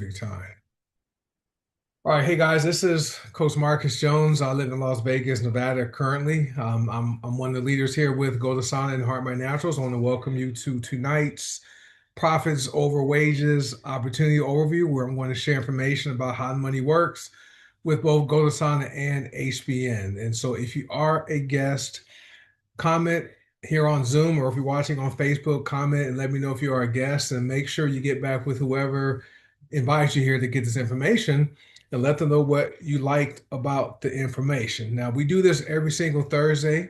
Pacific time. All right, hey guys, this is Coach Marcus Jones. I live in Las Vegas, Nevada currently. I'm one of the leaders here with Go to Sauna and Heart My Naturals. I want to welcome you to tonight's Profits Over Wages Opportunity Overview, where I'm going to share information about how the money works with both Go to Sauna and HBN. And so if you are a guest, comment here on Zoom, or if you're watching on Facebook, comment and let me know if you are a guest, and make sure you get back with whoever invites you here to get this information and let them know what you liked about the information. Now, we do this every single Thursday,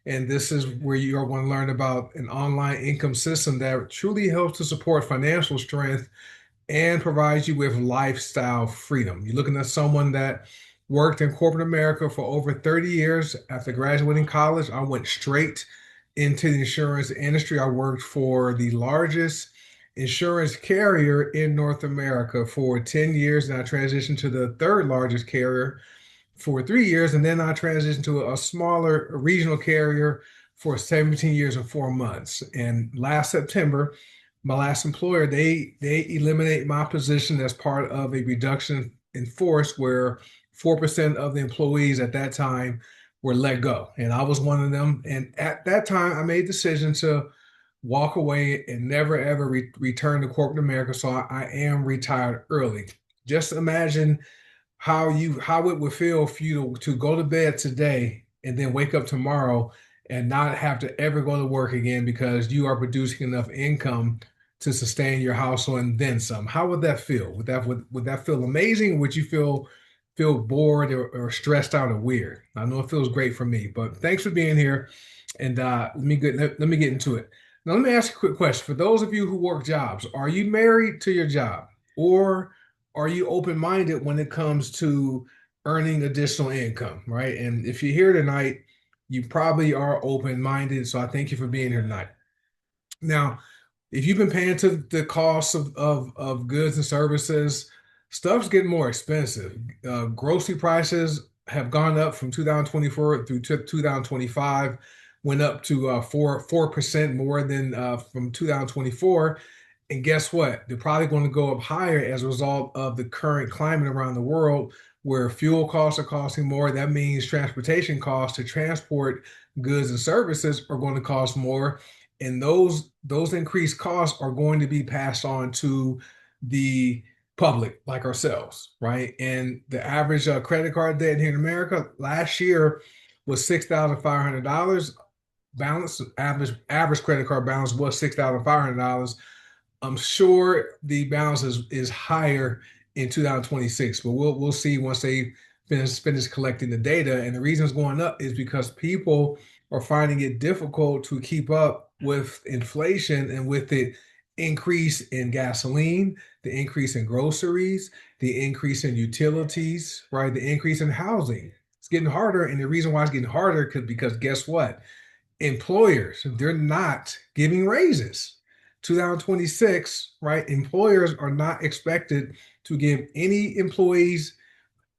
and this is where you are going to learn about an online income system that truly helps to support financial strength and provides you with lifestyle freedom. You're looking at someone that worked in corporate America for over 30 years. After graduating college, I went straight into the insurance industry. I worked for the largest insurance carrier in North America for 10 years, and I transitioned to the third largest carrier for 3 years, and then I transitioned to a smaller regional carrier for 17 years and 4 months. And last September, my last employer, they eliminate my position as part of a reduction in force where 4% of the employees at that time were let go. And I was one of them. And at that time, I made the decision to walk away and never ever return to corporate America. So I am retired early. Just imagine how it would feel for you to go to bed today and then wake up tomorrow and not have to ever go to work again because you are producing enough income to sustain your household and then some. How would that feel? Would that feel amazing? Would you feel bored or stressed out or weird? I know it feels great for me, but thanks for being here. And let me get into it. Now, let me ask you a quick question. For those of you who work jobs, are you married to your job, or are you open-minded when it comes to earning additional income, right? And if you're here tonight, you probably are open-minded. So I thank you for being here tonight. Now, if you've been paying to the cost of goods and services, stuff's getting more expensive. Grocery prices have gone up from 2024 through 2025, went up to 4% more than from 2024. And guess what? They're probably going to go up higher as a result of the current climate around the world, where fuel costs are costing more. That means transportation costs to transport goods and services are going to cost more, and those increased costs are going to be passed on to the public like ourselves, right? And the average credit card debt here in America last year was $6,500. Balance average credit card balance was $6,500. I'm sure the balance is higher in 2026, but we'll see once they finish collecting the data. And the reason it's going up is because people are finding it difficult to keep up with inflation and with the increase in gasoline, the increase in groceries, the increase in utilities, right? The increase in housing. It's getting harder. And the reason why it's getting harder because guess what? Employers, they're not giving raises. 2026, right? Employers are not expected to give any employees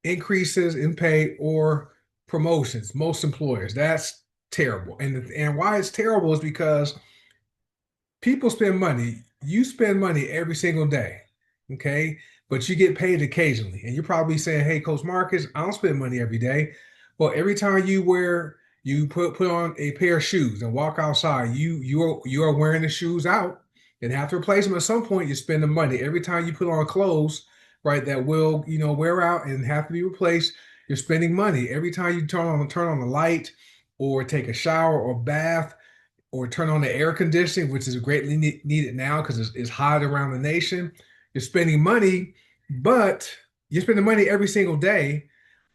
increases in pay or promotions. Most employers, that's terrible. And why it's terrible is because people spend money. You spend money every single day, okay? But you get paid occasionally. And you're probably saying, "Hey, Coach Marcus, I don't spend money every day." Well, every time you put on a pair of shoes and walk outside, you are wearing the shoes out and have to replace them at some point. You spend the money. Every time you put on clothes, right, that will wear out and have to be replaced, you're spending money. Every time you turn on the light or take a shower or bath or turn on the air conditioning, which is greatly needed now because it's hot around the nation. You're spending money, but you're spending money every single day,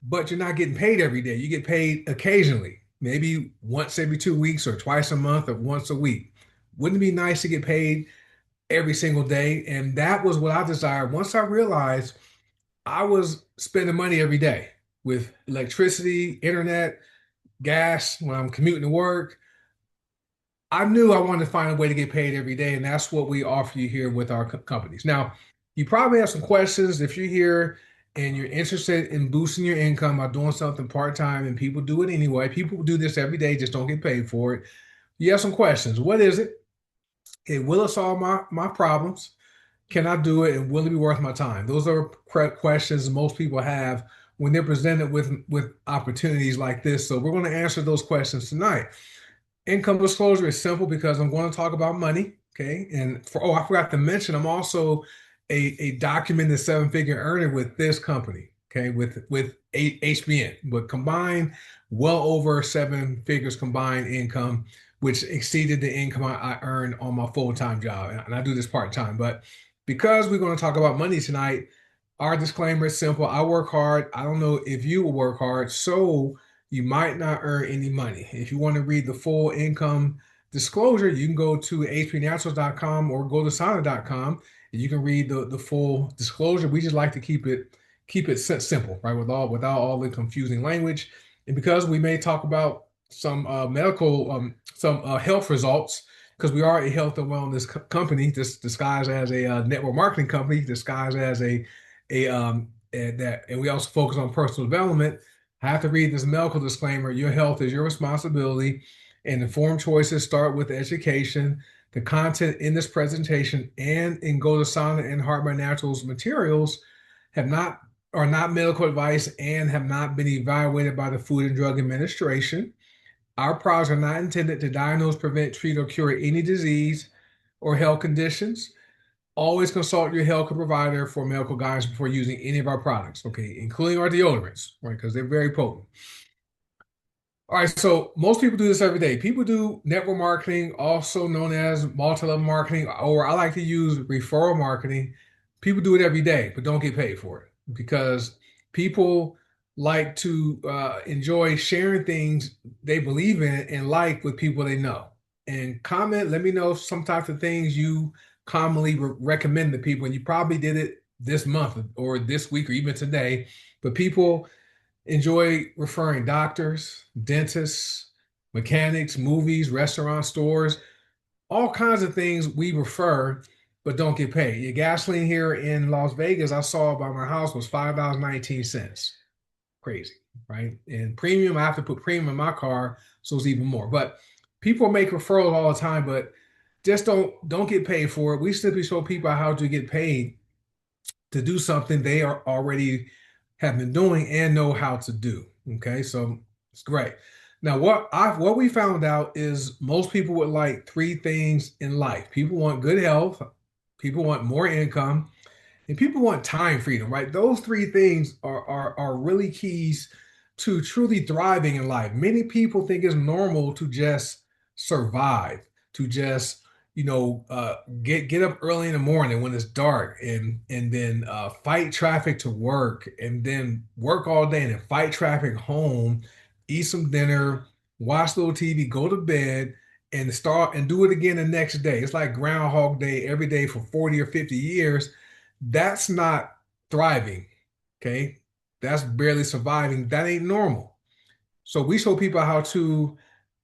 but you're not getting paid every day. You get paid occasionally, maybe once every 2 weeks or twice a month or once a week. Wouldn't it be nice to get paid every single day? And that was what I desired once I realized I was spending money every day with electricity, internet, gas when I'm commuting to work. I knew I wanted to find a way to get paid every day, and that's what we offer you here with our companies. Now, you probably have some questions if you're here and you're interested in boosting your income by doing something part-time, and people do it anyway. People do this every day, just don't get paid for it. You have some questions. What is it? Will it solve my problems? Can I do it and will it be worth my time? Those are questions most people have when they're presented with opportunities like this. So we're going to answer those questions tonight. Income disclosure is simple because I'm going to talk about money. Okay. And I forgot to mention, I'm also a documented seven-figure earner with this company. Okay. With HBN, but combined, well over seven figures combined income, which exceeded the income I earned on my full-time job. And I do this part-time. But because we're going to talk about money tonight, our disclaimer is simple. I work hard. I don't know if you will work hard. So you might not earn any money. If you want to read the full income disclosure, you can go to hpnaturals.com or go to sauna.com and you can read the full disclosure. We just like to keep it simple, right? Without all the confusing language. And because we may talk about some medical some health results, because we are a health and wellness company, this disguised as a network marketing company, disguised as and we also focus on personal development. I have to read this medical disclaimer. Your health is your responsibility, and informed choices start with education. The content in this presentation and in Go to Sauna and Heart by Naturals materials have not are not medical advice and have not been evaluated by the Food and Drug Administration. Our products are not intended to diagnose, prevent, treat, or cure any disease or health conditions. Always consult your healthcare provider for medical guidance before using any of our products, okay, including our deodorants, right? Because they're very potent. All right, so most people do this every day. People do network marketing, also known as multi-level marketing, or I like to use referral marketing. People do it every day, but don't get paid for it because people like to enjoy sharing things they believe in and like with people they know. And comment, let me know some types of things you commonly recommend to people. And you probably did it this month or this week or even today, but people enjoy referring doctors, dentists, mechanics, movies, restaurant stores, all kinds of things we refer, but don't get paid. Your gasoline here in Las Vegas, I saw by my house was $5.19. Crazy, right? And premium, I have to put premium in my car, so it's even more. But people make referrals all the time, but just don't get paid for it. We simply show people how to get paid to do something they are already have been doing and know how to do. Okay, so it's great. Now, what we found out is most people would like three things in life. People want good health, people want more income, and people want time freedom, right? Those three things are really keys to truly thriving in life. Many people think it's normal to just survive, to just get up early in the morning when it's dark and then fight traffic to work and then work all day and then fight traffic home, eat some dinner, watch a little TV, go to bed and start and do it again the next day. It's like Groundhog Day every day for 40 or 50 years. That's not thriving. Okay. That's barely surviving. That ain't normal. So we show people how to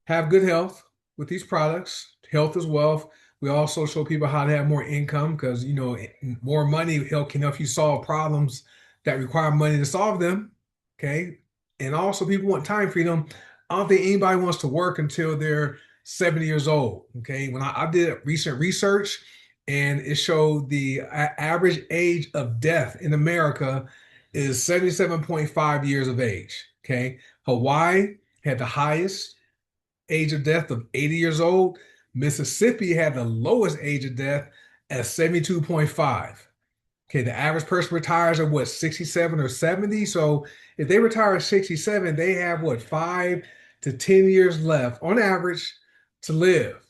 have good health with these products. Health is wealth. We also show people how to have more income because more money can help you solve problems that require money to solve them. Okay. And also people want time freedom. I don't think anybody wants to work until they're 70 years old. Okay. When I did recent research and it showed the average age of death in America is 77.5 years of age. Okay. Hawaii had the highest age of death of 80 years old. Mississippi had the lowest age of death at 72.5. Okay, the average person retires at what, 67 or 70? So if they retire at 67, they have what, 5 to 10 years left on average to live.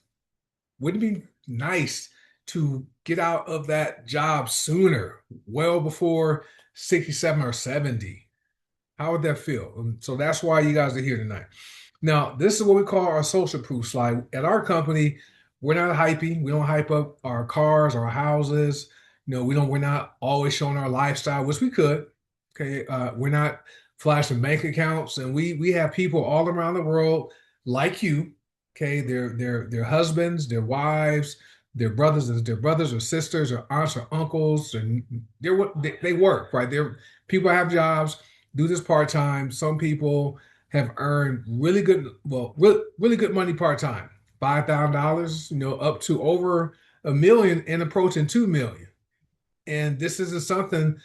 Wouldn't it be nice to get out of that job sooner, well before 67 or 70? How would that feel? And so that's why you guys are here tonight. Now, this is what we call our social proof slide. At our company, we're not hyping. We don't hype up our cars, our houses. We're not always showing our lifestyle, which we could. Okay. We're not flashing bank accounts. And we have people all around the world like you. Okay. Their husbands, their wives, their brothers or sisters or aunts or uncles, and they work, right? People have jobs, do this part-time. Some people have earned really good, well, really good money part-time, $5,000, up to over 1 million and approaching 2 million. And this isn't something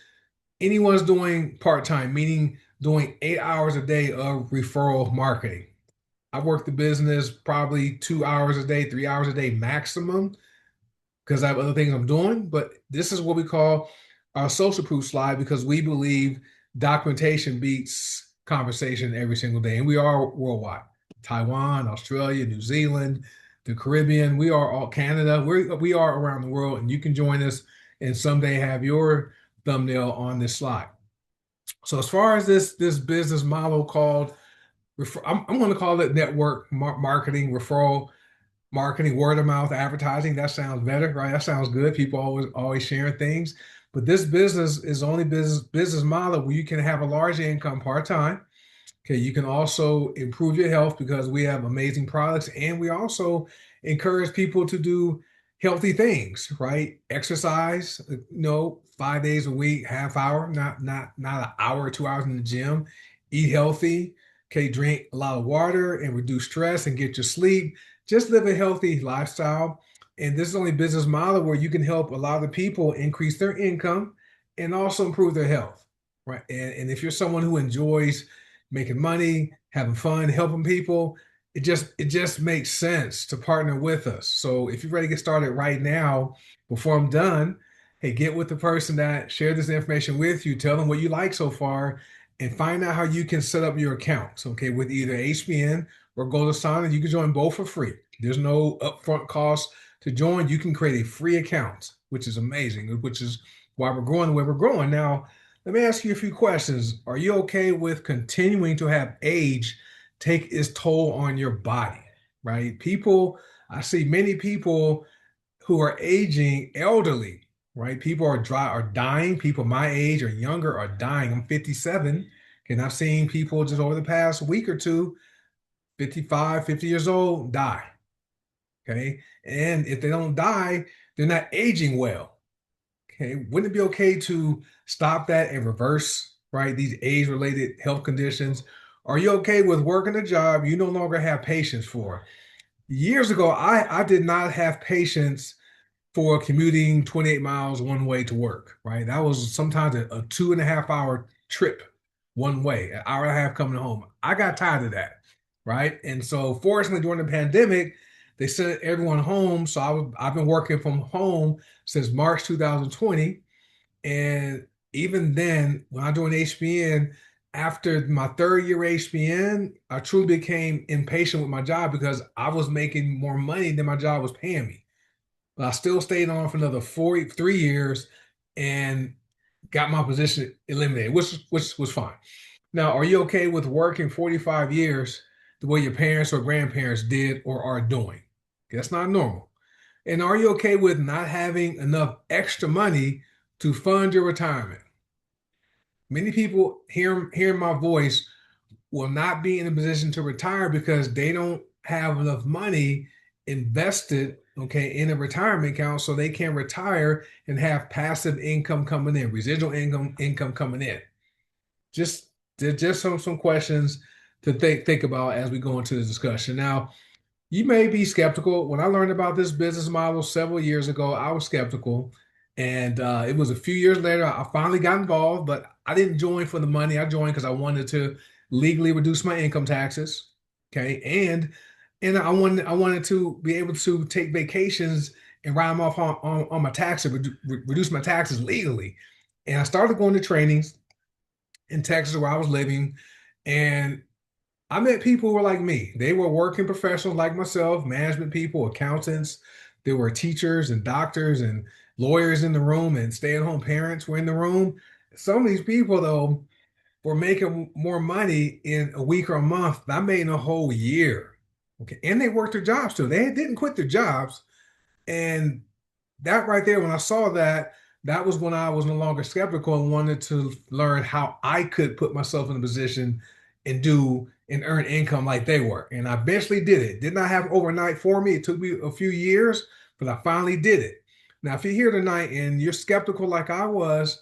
anyone's doing part-time, meaning doing 8 hours a day of referral marketing. I work the business probably 2 hours a day, 3 hours a day maximum because I have other things I'm doing. But this is what we call our social proof slide because we believe documentation beats conversation every single day. And we are worldwide. Taiwan, Australia, New Zealand, the Caribbean, we are all Canada. We are around the world, and you can join us and someday have your thumbnail on this slide. So as far as this business model called I'm going to call it network marketing, referral marketing, word of mouth advertising. That sounds better, right? That sounds good. People always sharing things. But this business is only business model where you can have a large income part time. Okay, you can also improve your health because we have amazing products, and we also encourage people to do healthy things, right? Exercise, 5 days a week, half hour, not an hour or 2 hours in the gym. Eat healthy, okay, drink a lot of water and reduce stress and get your sleep. Just live a healthy lifestyle. And this is only business model where you can help a lot of people increase their income and also improve their health, right? And if you're someone who enjoys making money, having fun, helping people, it just makes sense to partner with us. So if you're ready to get started right now, before I'm done, hey, get with the person that shared this information with you, tell them what you like so far, and find out how you can set up your accounts, okay, with either HBN or Gold Asana. You can join both for free. There's no upfront cost to join. You can create a free account, which is amazing, which is why we're growing the way we're growing. Now, let me ask you a few questions. Are you okay with continuing to have age take its toll on your body? Right? I see many people who are aging elderly, right? People are dying. People my age or younger are dying. I'm 57, and I've seen people just over the past week or two, 55, 50 years old, die. Okay. And if they don't die, they're not aging well. Okay, wouldn't it be okay to stop that and reverse, right, these age-related health conditions? Are you okay with working a job you no longer have patience for? Years ago, I did not have patience for commuting 28 miles one way to work, right? That was sometimes a 2.5 hour trip one way, an hour and a half coming home. I got tired of that, right? And so fortunately during the pandemic, they sent everyone home. So I've been working from home since March 2020. And even then, when I joined HBN, after my third year HBN, I truly became impatient with my job because I was making more money than my job was paying me. But I still stayed on for another 3 years and got my position eliminated, which was fine. Now, are you okay with working 45 years the way your parents or grandparents did or are doing? That's not normal. And are you okay with not having enough extra money to fund your retirement? Many people hearing my voice will not be in a position to retire because they don't have enough money invested, okay, in a retirement account so they can retire and have passive income coming in, residual income coming in. Just just some questions to think about as we go into the discussion. Now, you may be skeptical. When I learned about this business model several years ago, I was skeptical. And it was a few years later, I finally got involved, but I didn't join for the money. I joined because I wanted to legally reduce my income taxes. Okay. And I wanted to be able to take vacations and write them off on my taxes, reduce my taxes legally. And I started going to trainings in Texas where I was living. And I met people who were like me. They were working professionals like myself, management people, accountants. There were teachers and doctors and lawyers in the room, and stay-at-home parents were in the room. Some of these people, though, were making more money in a week or a month than I made in a whole year. Okay. And they worked their jobs too. They didn't quit their jobs. And that right there, when I saw that, that was when I was no longer skeptical and wanted to learn how I could put myself in a position and do and earn income like they were. And I eventually did it. Did not happen overnight for me. It took me a few years, but I finally did it. Now, if you're here tonight and you're skeptical like I was,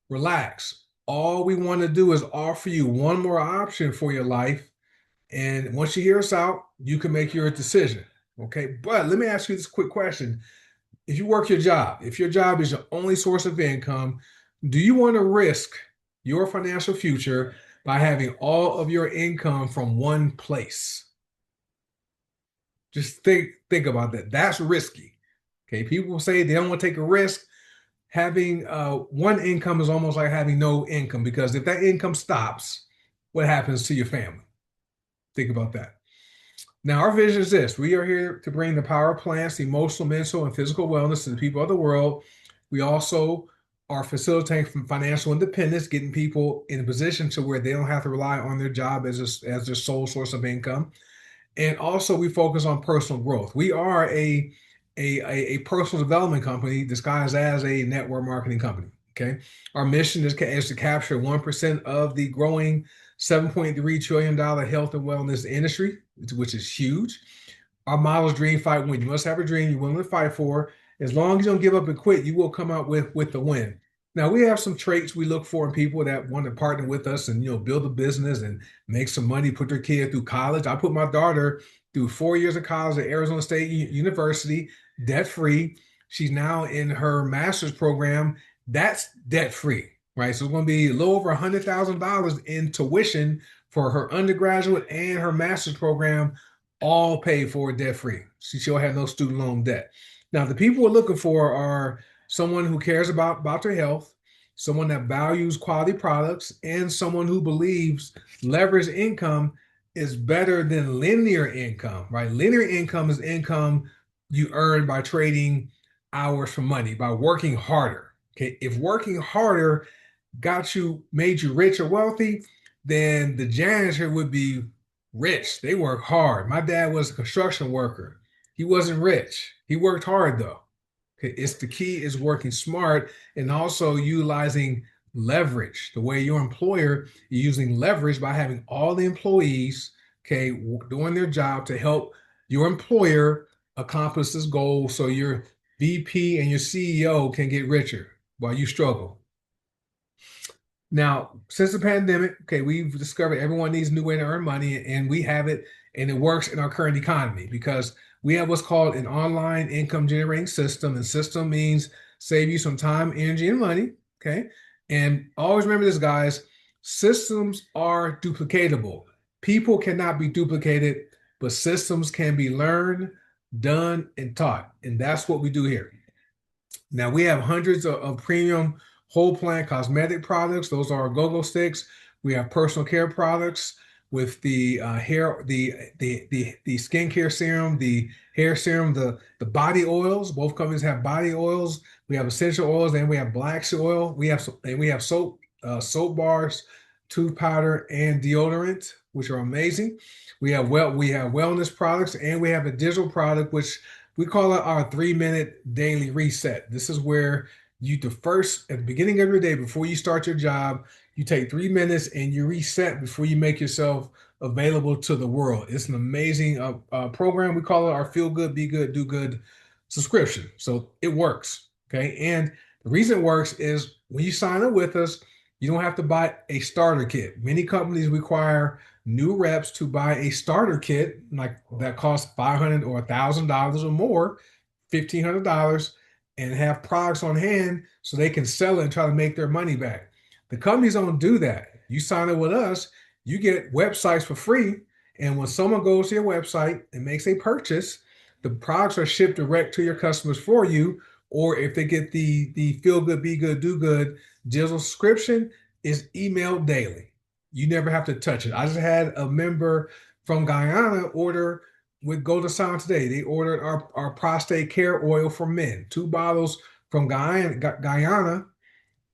relax. All we want to do is offer you one more option for your life. And once you hear us out, you can make your decision. Okay. But let me ask you this quick question. if you work your job, if your job is your only source of income, do you want to risk your financial future by having all of your income from one place? Just think about that. That's risky. Okay, people say they don't want to take a risk. Having one income is almost like having no income because if that income stops, what happens to your family? Think about that. Now, our vision is this. We are here to bring the power of plants, emotional, mental, and physical wellness to the people of the world. We also are facilitating from financial independence, getting people in a position to where they don't have to rely on their job as their sole source of income. And also, we focus on personal growth. We are a personal development company disguised as a network marketing company. Okay. Our mission is to capture 1% of the growing $7.3 trillion health and wellness industry, which is huge. Our model is dream, fight, win. You must have a dream you're willing to fight for. As long as you don't give up and quit, you will come out with the win. Now we have some traits we look for in people that want to partner with us and build a business and make some money, put their kid through college. I put my daughter through 4 years of college at Arizona State University, debt free. She's now in her master's program. That's debt free, right? So it's going to be a little over $100,000 in tuition for her undergraduate and her master's program, all paid for debt free. She'll have no student loan debt. Now, the people we're looking for are someone who cares about their health, someone that values quality products, and someone who believes leveraged income is better than linear income, right? Linear income is income you earn by trading hours for money, by working harder. Okay. If working harder made you rich or wealthy, then the janitor would be rich. They work hard. My dad was a construction worker. He wasn't rich. He worked hard though. Okay. It's the key is working smart and also utilizing leverage. The way your employer is using leverage by having all the employees, okay, doing their job to help your employer accomplish this goal so your VP and your CEO can get richer while you struggle. Now, since the pandemic, okay, we've discovered everyone needs a new way to earn money, and we have it, and it works in our current economy because we have what's called an online income generating system. And system means save you some time, energy, and money. Okay. And always remember this, guys, systems are duplicatable. People cannot be duplicated, but systems can be learned, done, and taught. And that's what we do here. Now we have hundreds of premium whole plant cosmetic products. Those are our go-go sticks. We have personal care products with the hair, the skincare serum, the hair serum, the body oils. Both companies have body oils. We have essential oils, and we have black seed oil. We have soap bars, tooth powder, and deodorant, which are amazing. We have wellness products, and we have a digital product which we call it our 3 minute daily reset. This is where at the beginning of your day, before you start your job, you take 3 minutes and you reset before you make yourself available to the world. It's an amazing program. We call it our Feel Good, Be Good, Do Good subscription. So it works. Okay. And the reason it works is when you sign up with us, you don't have to buy a starter kit. Many companies require new reps to buy a starter kit like that costs $500 or $1,000 or more, $1,500, and have products on hand so they can sell it and try to make their money back. The companies don't do that. You sign up with us, you get websites for free. And when someone goes to your website and makes a purchase, the products are shipped direct to your customers for you. Or if they get the Feel Good, Be Good, Do Good digital subscription, is emailed daily. You never have to touch it. I just had a member from Guyana order with Golden Sound today. They ordered our prostate care oil for men, 2 bottles from Guyana,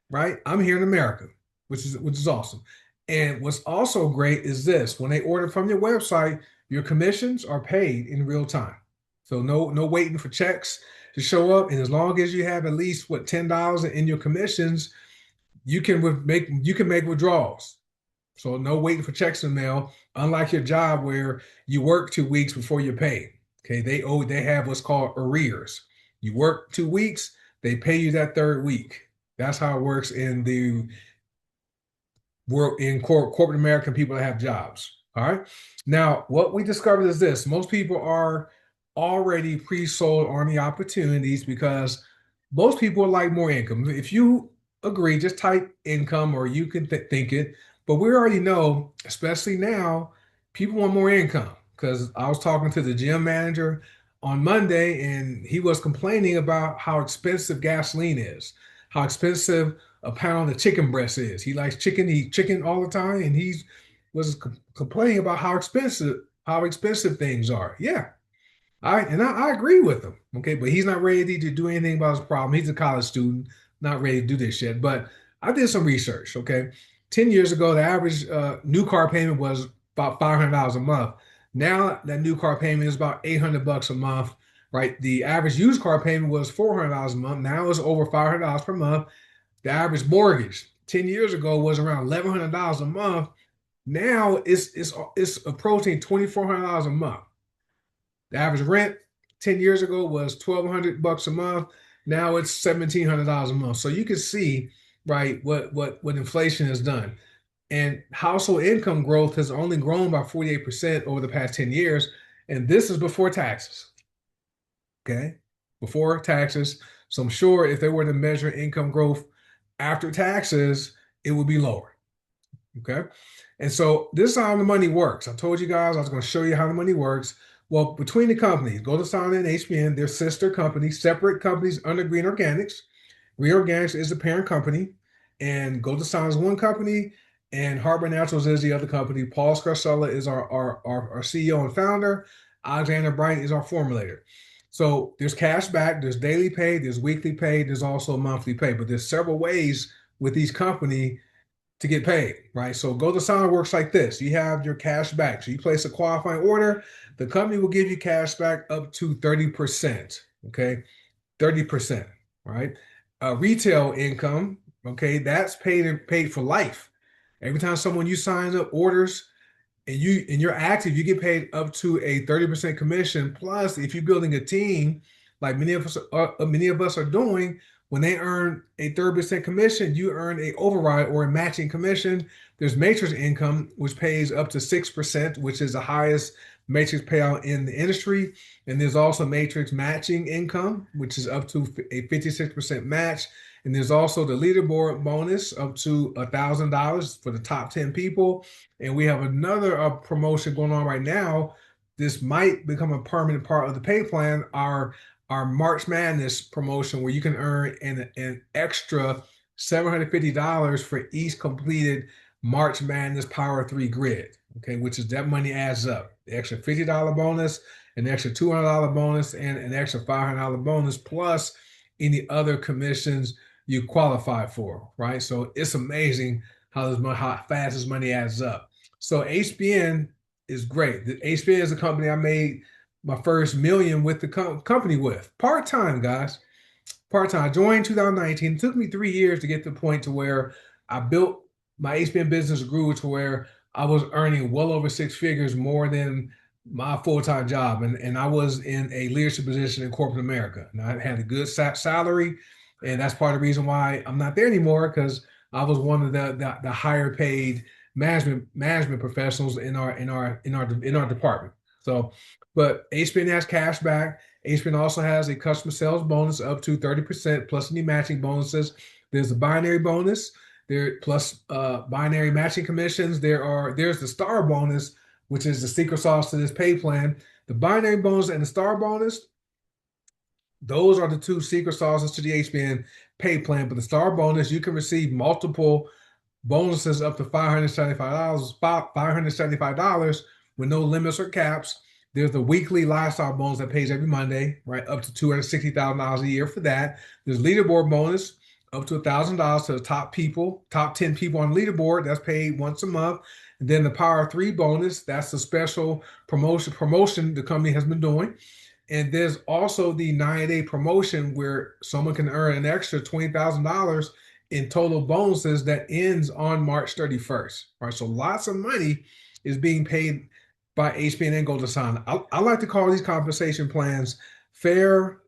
right? I'm here in America, which is awesome. And what's also great is this: when they order from your website, your commissions are paid in real time. So no waiting for checks to show up. And as long as you have at least $10 in your commissions, you can make withdrawals. So no waiting for checks in the mail, unlike your job where you work 2 weeks before you're paid. Okay, they have what's called arrears. You work 2 weeks, they pay you that third week. That's how it works in the world in corporate American people that have jobs. All right. Now, what we discovered is this: most people are already pre-sold on the opportunities because most people would like more income. If you agree, just type income or you can think it. But we already know, especially now, people want more income because I was talking to the gym manager on Monday and he was complaining about how expensive gasoline is, how expensive a pound of chicken breast is. He likes chicken, he eat chicken all the time, and he was complaining about how expensive things are. Yeah, I agree with him. Okay, but he's not ready to do anything about his problem. He's a college student, not ready to do this shit. But I did some research. Okay, 10 years ago, the average new car payment was about $500 a month. Now that new car payment is about $800 a month. Right, the average used car payment was $400 a month. Now it's over $500 per month. The average mortgage 10 years ago was around $1,100 a month. Now it's approaching $2,400 a month. The average rent 10 years ago was $1,200 a month. Now it's $1,700 a month. So you can see, right, what inflation has done. And household income growth has only grown by 48% over the past 10 years. And this is before taxes. Okay. Before taxes. So I'm sure if they were to measure income growth after taxes, it would be lower. Okay. And so this is how the money works. I told you guys I was going to show you how the money works. Well, between the companies, Golden Star and HBN, they're sister companies, separate companies under Green Organics. Green Organics is the parent company, and Golden Star is one company, and Harbor Naturals is the other company. Paul Scarcella is our CEO and founder. Alexander Bright is our formulator. So there's cash back, there's daily pay, there's weekly pay, there's also monthly pay, but there's several ways with each company to get paid, right? So Go to Sign works like this. You have your cash back. So you place a qualifying order, the company will give you cash back up to 30%. Okay. 30%, right? Retail income, okay, that's paid for life. Every time someone you sign up orders and you're active, you get paid up to a 30% commission. Plus, if you're building a team, like many of us are doing, when they earn a 30% commission, you earn a override or a matching commission. There's matrix income, which pays up to 6%, which is the highest matrix payout in the industry. And there's also matrix matching income, which is up to a 56% match. And there's also the leaderboard bonus up to $1,000 for the top 10 people. And we have another promotion going on right now. This might become a permanent part of the pay plan. Our March Madness promotion, where you can earn an extra $750 for each completed March Madness Power 3 grid. Okay, which is that money adds up. The extra $50 bonus, an extra $200 bonus, and an extra $500 bonus, plus any other commissions you qualify for, right? So it's amazing how fast this money adds up. So HBN is great. The HBN is a company I made my first million with the company with part-time, guys. Part-time. I joined 2019. It took me 3 years to get to the point to where I built my HBN business, grew to where I was earning well over six figures more than my full-time job. And I was in a leadership position in corporate America. And I had a good salary. And that's part of the reason why I'm not there anymore, because I was one of the higher paid management professionals in our department. So, but HBN has cash back. HBN also has a customer sales bonus up to 30% plus any matching bonuses. There's a binary bonus there plus binary matching commissions. There's the star bonus, which is the secret sauce to this pay plan. The binary bonus and the star bonus, those are the two secret sauces to the HBN pay plan. But the star bonus, you can receive multiple bonuses up to $575 with no limits or caps. There's the weekly lifestyle bonus that pays every Monday, right? Up to $260,000 a year for that. There's leaderboard bonus up to $1,000 to the top 10 people on the leaderboard. That's paid once a month. And then the Power 3 bonus, that's the special promotion the company has been doing. And there's also the 9-day promotion where someone can earn an extra $20,000 in total bonuses that ends on March 31st. Right. So lots of money is being paid by HBN and Golden Sign. I like to call these compensation plans fair,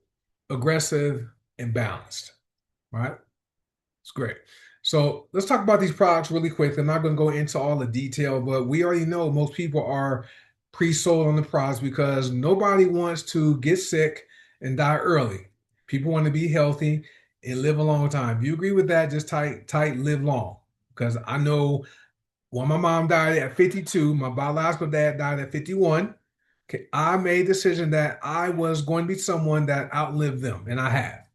aggressive, and balanced. Right. It's great. So let's talk about these products really quick. I'm not going to go into all the detail, but we already know most people are pre-sold on the products because nobody wants to get sick and die early. People want to be healthy and live a long time. If you agree with that, just type live long. Because I know when my mom died at 52, my biological dad died at 51. Okay, I made a decision that I was going to be someone that outlived them, and I have.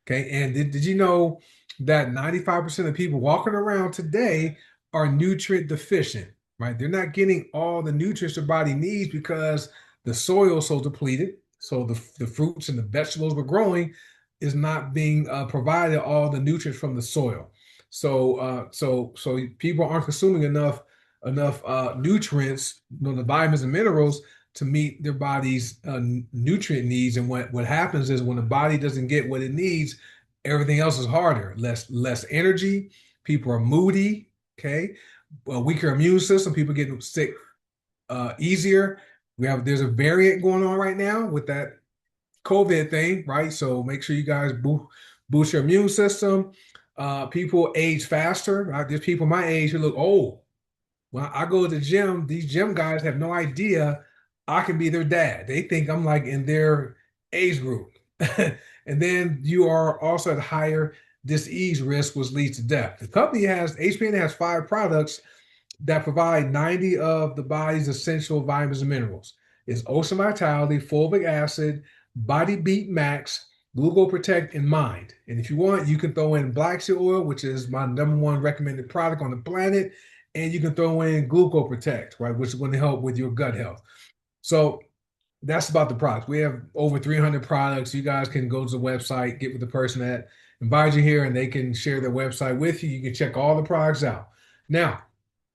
Okay. And did you know that 95% of people walking around today are nutrient deficient, right? They're not getting all the nutrients their body needs because the soil is so depleted. So the fruits and the vegetables we're growing is not being provided all the nutrients from the soil. So people aren't consuming enough nutrients, the vitamins and minerals to meet their body's nutrient needs. And what happens is when the body doesn't get what it needs, everything else is harder. Less energy. People are moody. Okay, a weaker immune system. People get sick easier. There's a variant going on right now with that COVID thing, right? So make sure you guys boost your immune system. People age faster. Right? There's people my age who look old. When I go to the gym, these gym guys have no idea I can be their dad. They think I'm like in their age group. And then you are also at higher disease risk, which leads to death. The company HPN has 5 products that provide 90 of the body's essential vitamins and minerals. It's Ocean Vitality, Fulvic Acid, Body Beat Max, Gluco Protect, and Mind. And if you want, you can throw in black seed oil, which is my #1 recommended product on the planet. And you can throw in Gluco Protect, right, which is going to help with your gut health. So that's about the products. We have over 300 products. You guys can go to the website, get with the person that invited you here, and they can share their website with you. You can check all the products out. Now,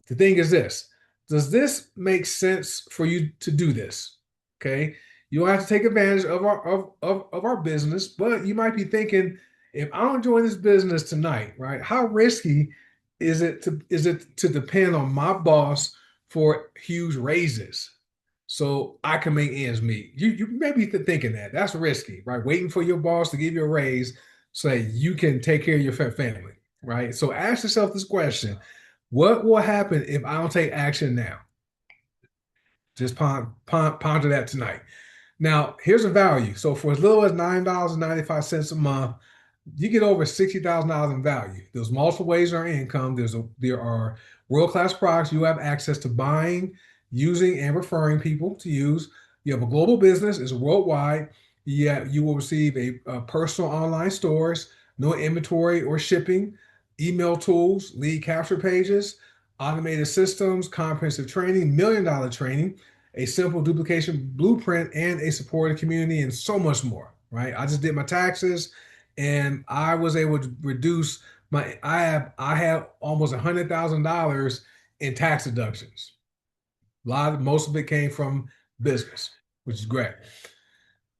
the thing is this, does this make sense for you to do this? Okay. You don't have to take advantage of our business, but you might be thinking, if I don't join this business tonight, right? How risky is it to depend on my boss for huge raises so I can make ends meet? You may be thinking that's risky, right? Waiting for your boss to give you a raise so that you can take care of your family, right? So ask yourself this question. What will happen if I don't take action now? Just ponder that tonight. Now, here's a value. So for as little as $9.95 a month, you get over $60,000 in value. There's multiple ways to earn income. There are world-class products you have access to buying, using, and referring people to use. You have a global business, it's worldwide. Yeah, you will receive a personal online stores, no inventory or shipping, email tools, lead capture pages, automated systems, comprehensive training, $1 million training, a simple duplication blueprint, and a supportive community, and so much more, right? I just did my taxes and I was able to reduce I have almost $100,000 in tax deductions. Most of it came from business, which is great.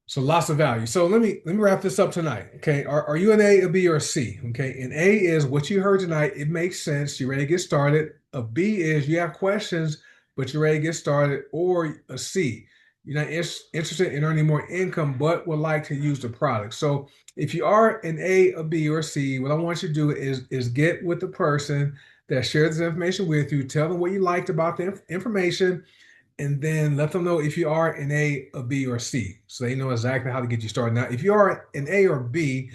So lots of value. So let me wrap this up tonight. Okay. Are you an A, a B, or a C? Okay. An A is what you heard tonight. It makes sense. You're ready to get started. A B is you have questions, but you're ready to get started. Or a C, you're not interested in earning more income, but would like to use the product. So if you are an A, a B, or a C, what I want you to do is get with the person that shared this information with you. Tell them what you liked about the information, and then let them know if you are an A, a B, or a C, so they know exactly how to get you started. Now, if you are an A or B,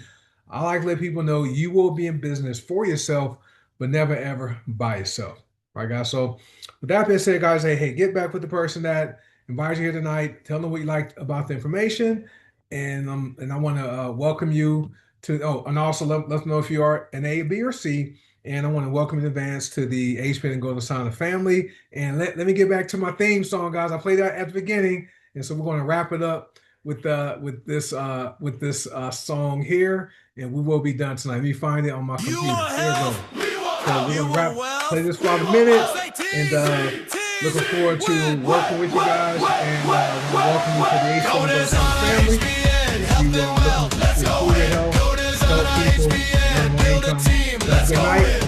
I like to let people know you will be in business for yourself, but never ever by yourself. All right, guys. So with that being said, guys, hey, get back with the person that invited you here tonight. Tell them what you liked about the information, and I want to welcome you to. Oh, and also let them know if you are an A, B, or C. And I want to welcome in advance to the HPN and Golden Sana family. And let me get back to my theme song, guys. I played that at the beginning, and so we're going to wrap it up with this song here, and we will be done tonight. Let me find it on my computer. Here it goes. So we're gonna play this for about a minute, and looking forward to working with you guys, and welcome you to the HPN and Golden Sana family. If you looking to improve your health, help people, earn more income. Good night.